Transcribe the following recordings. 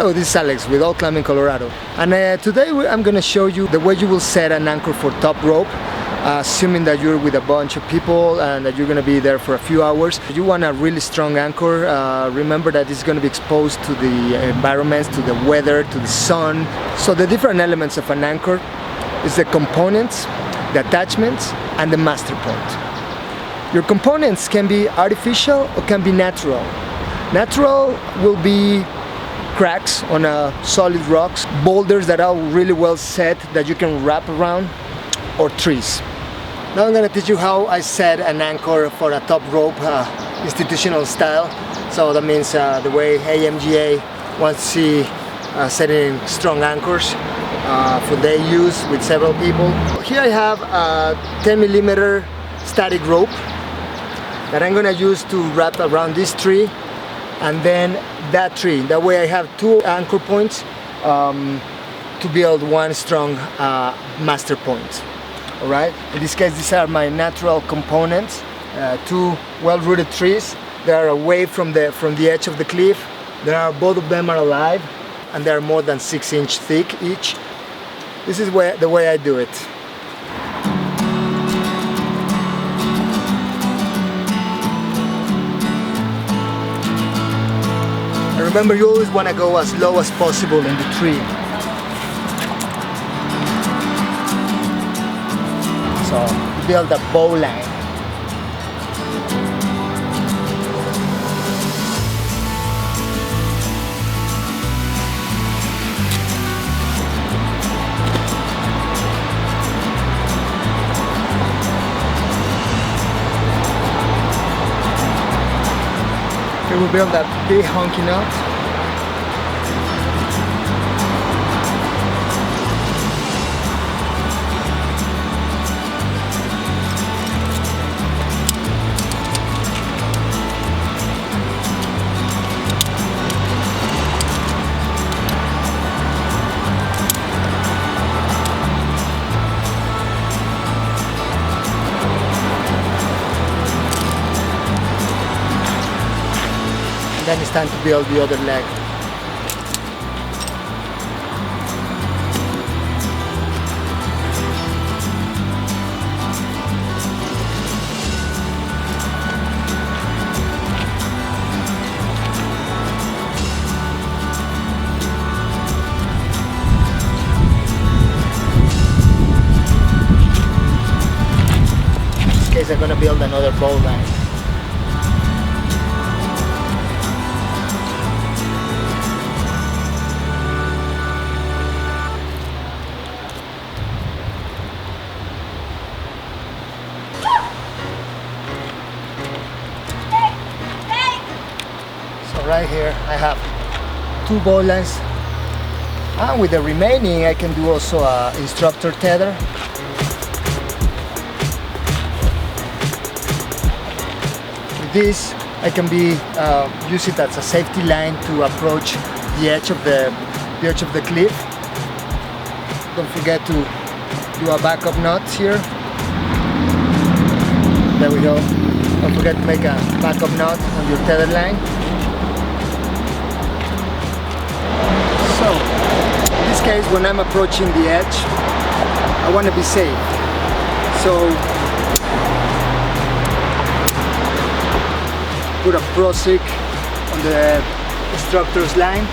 Hello, this is Alex with All Climbing Colorado, and today I'm going to show you the way you will set an anchor for top rope, assuming that you're with a bunch of people and that you're going to be there for a few hours. You want a really strong anchor. Remember that it's going to be exposed to the environments, to the weather, to the sun. So the different elements of an anchor is the components, the attachments, and the master point. Your components can be artificial or can be natural. Natural will be cracks on solid rocks, boulders that are really well set that you can wrap around, or trees. Now I'm going to teach you how I set an anchor for a top rope institutional style. So that means the way AMGA wants to see setting strong anchors for their use with several people. Here I have a 10mm static rope that I'm going to use to wrap around this tree and then that tree. That way I have two anchor points to build one strong master point. Alright, in this case these are my natural components, two well-rooted trees. They are away from the edge of the cliff. Both of them are alive and they are more than 6 inches thick each. This is the way I do it. Remember, you always want to go as low as possible in the tree. So build a bow line. Here we build that big honky knot. Then it's time to build the other leg. In this case, I'm going to build another bow line. Right here I have two bow lines, and with the remaining I can do also an instructor tether. With this I can use it as a safety line to approach the edge of the cliff. Don't forget to do a backup knot here. There we go. Don't forget to make a backup knot on your tether line. So, in this case, when I'm approaching the edge, I want to be safe. So, put a prosec on the instructor's line.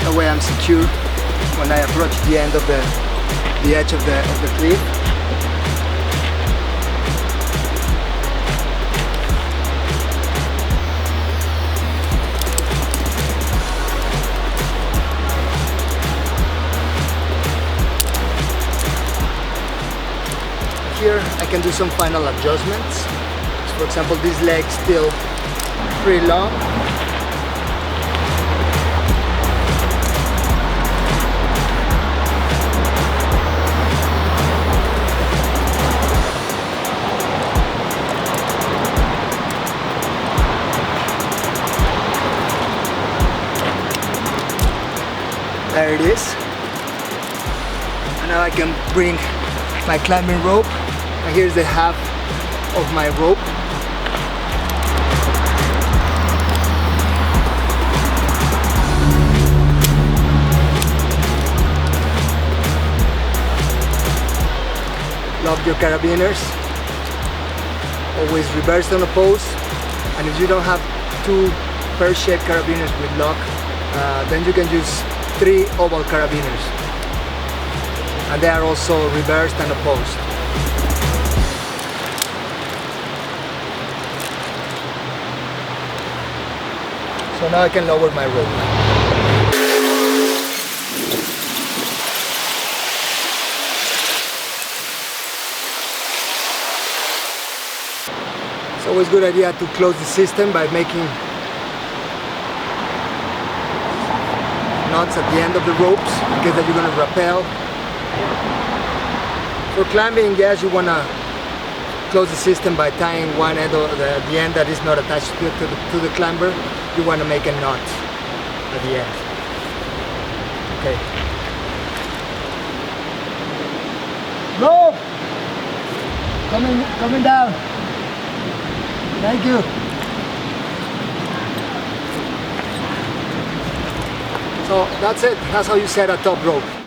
That way I'm secure when I approach the end of the edge of the cliff. Here I can do some final adjustments. So for example, this leg's still pretty long. There it is. And now I can bring my climbing rope, and here's the half of my rope. Lock your carabiners. Always reverse on a post, and if you don't have two pear-shaped carabiners with lock, then you can use 3 oval carabiners, and they are also reversed and opposed. So now I can lower my rope. It's always a good idea to close the system by making knots at the end of the ropes in case that you're going to rappel. For climbing, yes, you want to close the system by tying one end of the end that is not attached to the climber. You want to make a knot at the end. Okay. Rope! Coming down. Thank you. So that's it. That's how you set a top rope.